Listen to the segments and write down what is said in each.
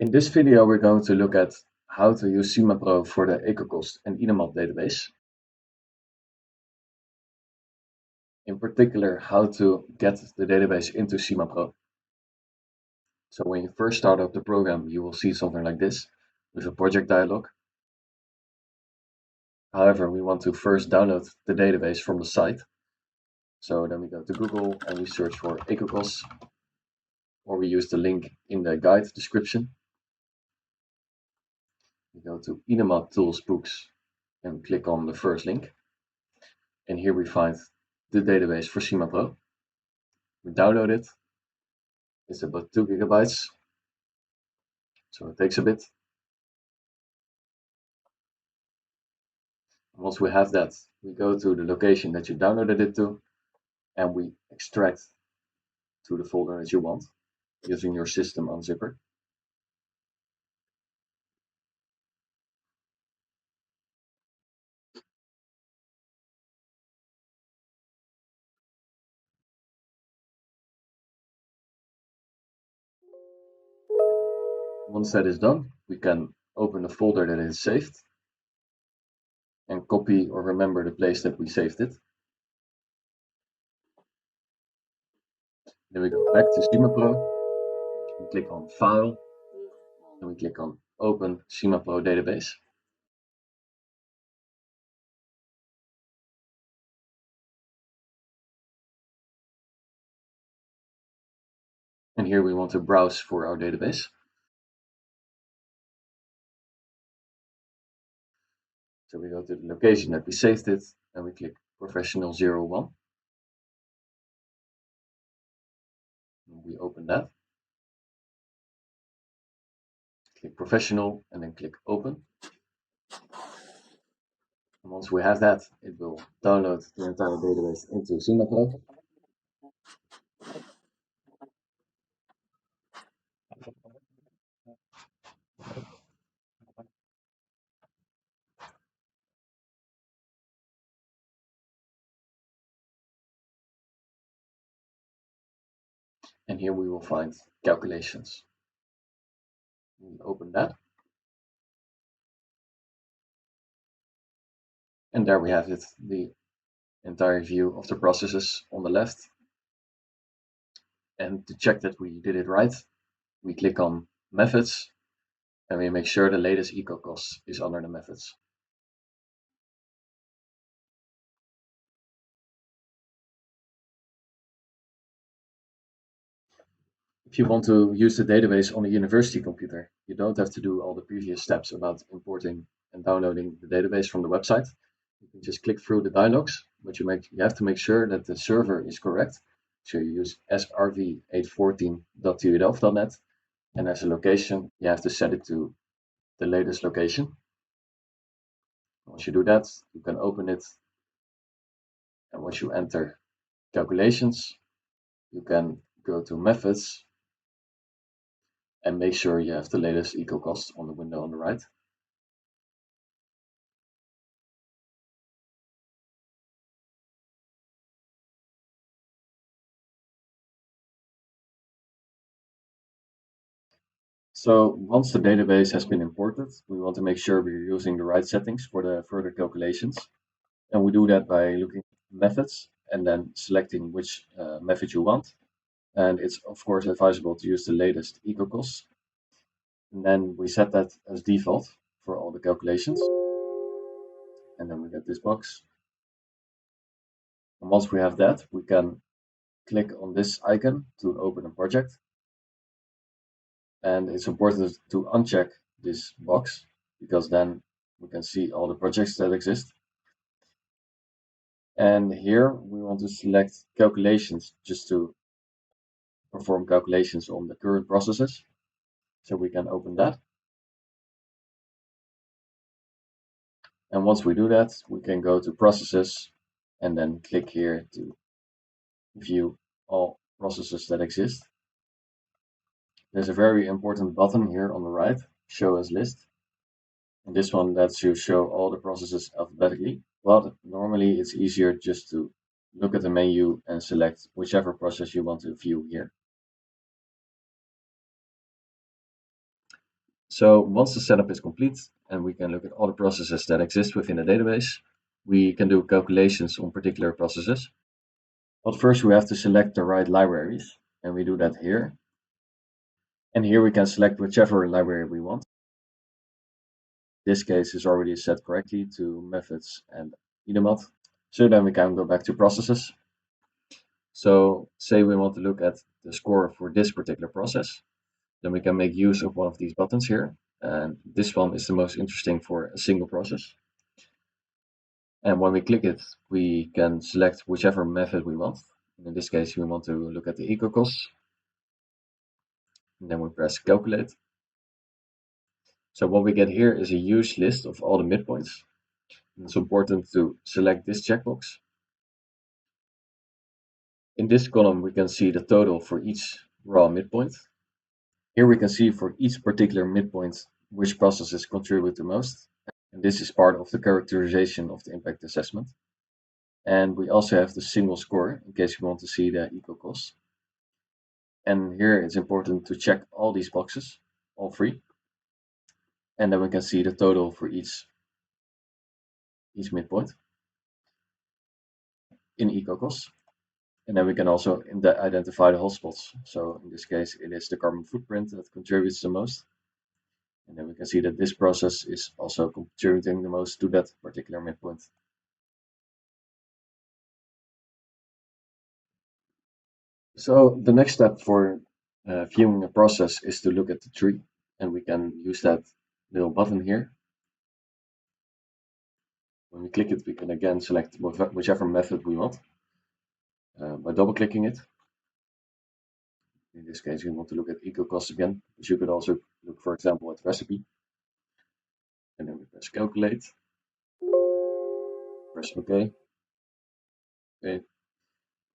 In this video, we're going to look at how to use SimaPro for the EcoCost and IDEMAT database. In particular, how to get the database into SimaPro. So when you first start up the program, you will see something like this with a project dialog. However, we want to first download the database from the site. So then we go to Google and we search for EcoCost, or we use the link in the guide description. We go to IDEMAT Tools Books and click on the first link. And here we find the database for SimaPro. We download it. It's about 2 gigabytes, so it takes a bit. Once we have that, we go to the location that you downloaded it to, and we extract to the folder that you want using your system unzipper. Once that is done, we can open the folder that is saved and copy or remember the place that we saved it. Then we go back to SimaPro, we click on File, and we click on Open SimaPro Database. And here we want to browse for our database. So we go to the location that we saved it, and we click Professional 01. We open that. Click Professional and then click Open. And once we have that, it will download the entire database into SimaPro. And here we will find calculations. We open that. And there we have it, the entire view of the processes on the left. And to check that we did it right, we click on Methods, and we make sure the latest EcoCost is under the methods. If you want to use the database on a university computer, you don't have to do all the previous steps about importing and downloading the database from the website. You can just click through the dialogues, but you have to make sure that the server is correct. So you use srv814.tudelft.net, and as a location, you have to set it to the latest location. Once you do that, you can open it, and once you enter calculations, you can go to methods and make sure you have the latest EcoCost on the window on the right. So once the database has been imported, we want to make sure we're using the right settings for the further calculations. And we do that by looking at methods and then selecting which method you want. And it's of course advisable to use the latest EcoCost. And then we set that as default for all the calculations. And then we get this box. And once we have that, we can click on this icon to open a project. And it's important to uncheck this box because then we can see all the projects that exist. And here we want to select calculations just to perform calculations on the current processes. So we can open that. And once we do that, we can go to processes and then click here to view all processes that exist. There's a very important button here on the right, show as list. And this one lets you show all the processes alphabetically, but normally it's easier just to look at the menu and select whichever process you want to view here. So once the setup is complete and we can look at all the processes that exist within the database, we can do calculations on particular processes. But first we have to select the right libraries, and we do that here. And here we can select whichever library we want. This case is already set correctly to methods and IDEMAT. So then we can go back to processes. So say we want to look at the score for this particular process, then we can make use of one of these buttons here. And this one is the most interesting for a single process. And when we click it, we can select whichever method we want. And in this case, we want to look at the eco costs. And then we press calculate. So what we get here is a huge list of all the midpoints. And it's important to select this checkbox. In this column, we can see the total for each raw midpoint. Here we can see for each particular midpoint which processes contribute the most. And this is part of the characterization of the impact assessment. And we also have the single score in case we want to see the eco cost. And here it's important to check all these boxes, all three. And then we can see the total for each midpoint in eco cost. And then we can also identify the hotspots. So in this case, it is the carbon footprint that contributes the most. And then we can see that this process is also contributing the most to that particular midpoint. So the next step for viewing a process is to look at the tree, and we can use that little button here. When we click it, we can again select whichever method we want by double clicking it. In this case, we want to look at eco costs again, but you could also look, for example, at recipe. And then we press calculate, press OK. Okay.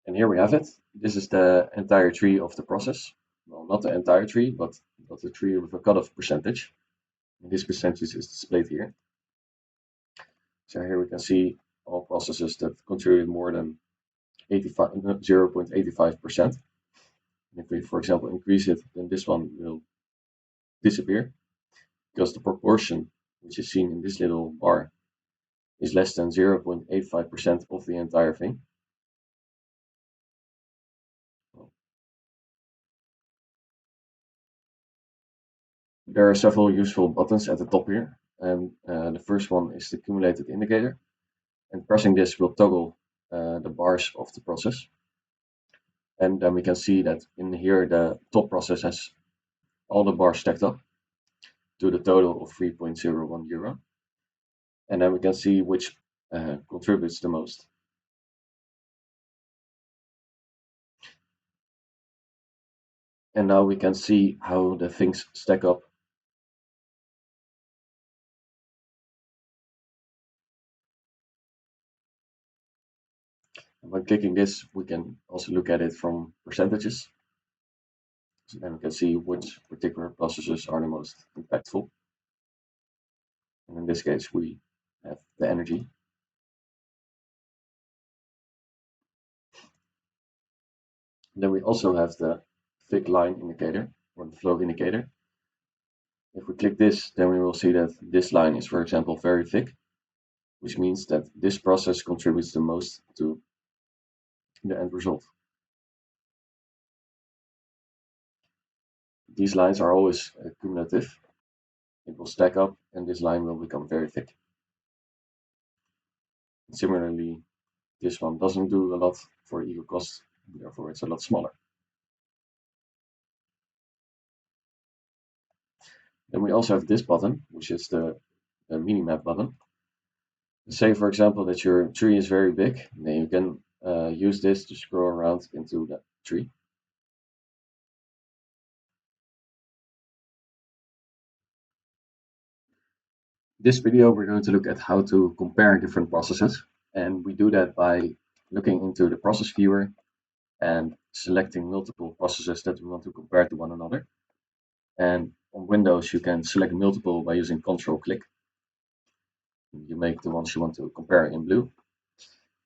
And here we have it. This is the entire tree of the process. Well, not the entire tree, but the tree with a cutoff percentage. And this percentage is displayed here. So here we can see all processes that contribute more than 0.85%. If we, for example, increase it, then this one will disappear because the proportion, which is seen in this little bar, is less than 0.85% of the entire thing. There are several useful buttons at the top here, and the first one is the cumulated indicator. And pressing this will toggle the bars of the process. And then we can see that in here the top process has all the bars stacked up to the total of 3.01 euro. And then we can see which contributes the most. And now we can see how the things stack up. And by clicking this, we can also look at it from percentages. So then we can see which particular processes are the most impactful. And in this case, we have the energy. Then we also have the thick line indicator or the flow indicator. If we click this, then we will see that this line is, for example, very thick, which means that this process contributes the most to the end result. These lines are always cumulative. It will stack up and this line will become very thick. Similarly, this one doesn't do a lot for eco cost, therefore it's a lot smaller. Then we also have this button, which is the mini-map button. Say, for example, that your tree is very big, then you can use this to scroll around into the tree. This video, we're going to look at how to compare different processes, and we do that by looking into the process viewer and selecting multiple processes that we want to compare to one another. And on Windows, you can select multiple by using Control-click. You make the ones you want to compare in blue.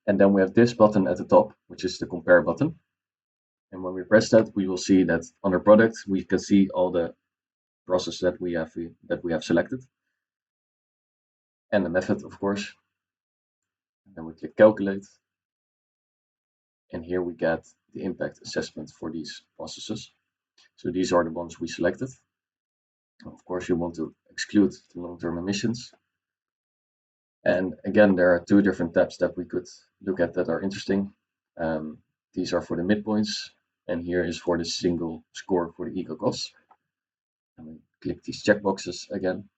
And then we have this button at the top, which is the compare button. And when we press that, we will see that under product, we can see all the process that we have selected, and the method, of course. And then we click calculate, and here we get the impact assessment for these processes. So these are the ones we selected. Of course, you want to exclude the long-term emissions. And again, there are two different tabs that we could look at that are interesting. These are for the midpoints, and here is for the single score for the eco costs. And we click these checkboxes again,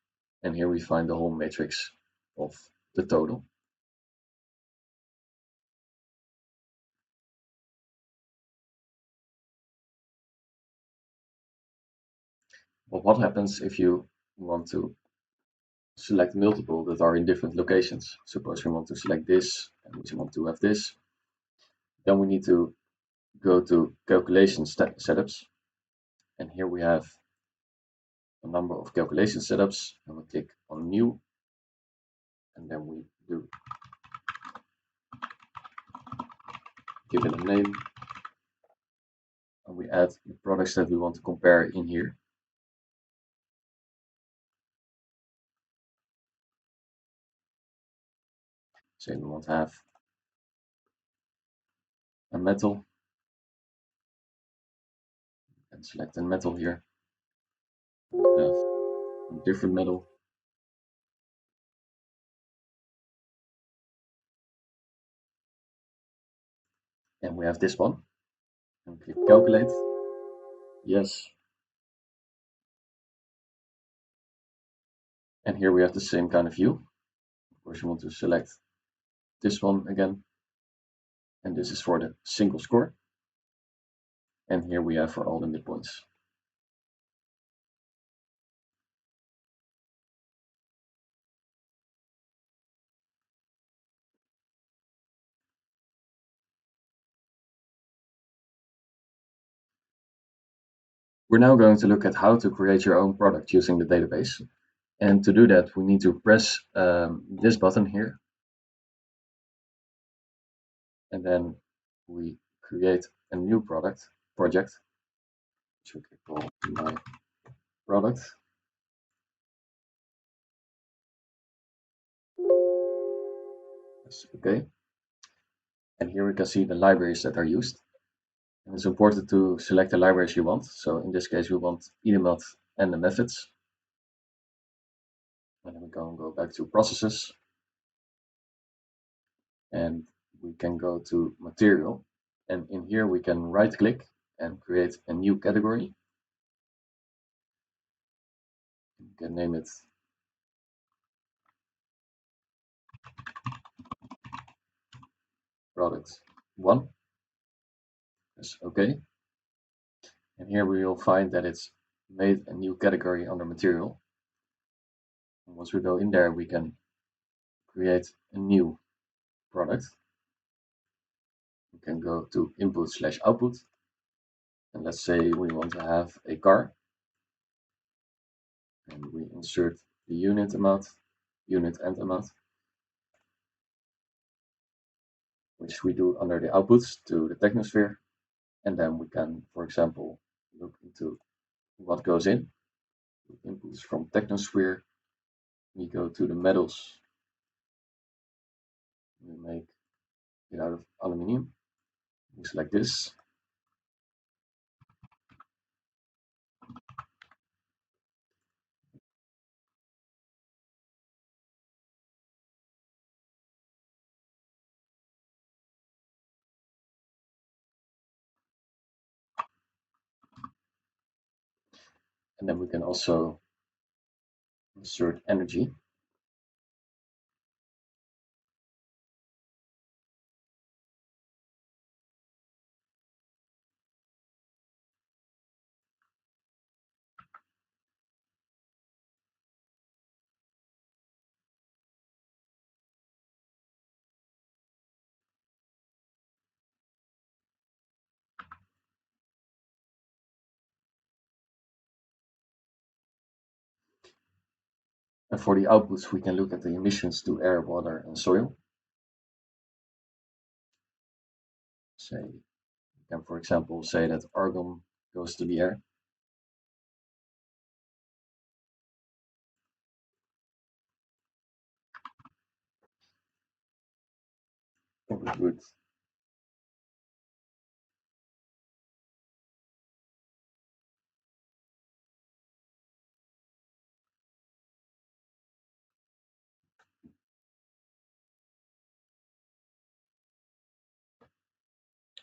and here we find the whole matrix of the total. But what happens if you want to select multiple that are in different locations? Suppose we want to select this, and we want to have this. Then we need to go to calculation setups, and here we have a number of calculation setups, and we click on new, and then we do give it a name, and we add the products that we want to compare in here. Say we want to have a metal, and select a metal here. We have a different metal, and we have this one, and click calculate. Yes. And here we have the same kind of view. Of course, you want to select this one again, and this is for the single score. And here we have for all the midpoints. We're now going to look at how to create your own product using the database. And to do that, we need to press this button here. And then we create a new project, which we can call my product. Yes, okay. And here we can see the libraries that are used. And it's important to select the libraries you want. So in this case, we want IDEMAT and the methods. And then we go back to processes. And we can go to material. And in here, we can right click and create a new category. You can name it product 1. Press OK. And here we will find that it's made a new category under material. And once we go in there, we can create a new product. We can go to input/output. And let's say we want to have a car. And we insert the unit and amount, which we do under the outputs to the technosphere. And then we can, for example, look into what goes in. Inputs from technosphere. We go to the metals. We make it out of aluminium. We select this. And then we can also insert energy. And for the outputs, we can look at the emissions to air, water, and soil. Say, we can, for example, say that argon goes to the air. Good.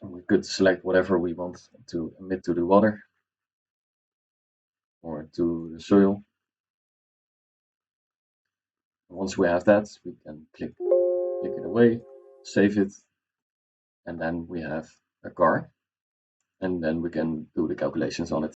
And we could select whatever we want to emit to the water or to the soil. Once we have that, we can click it away, save it, and then we have a car, and then we can do the calculations on it.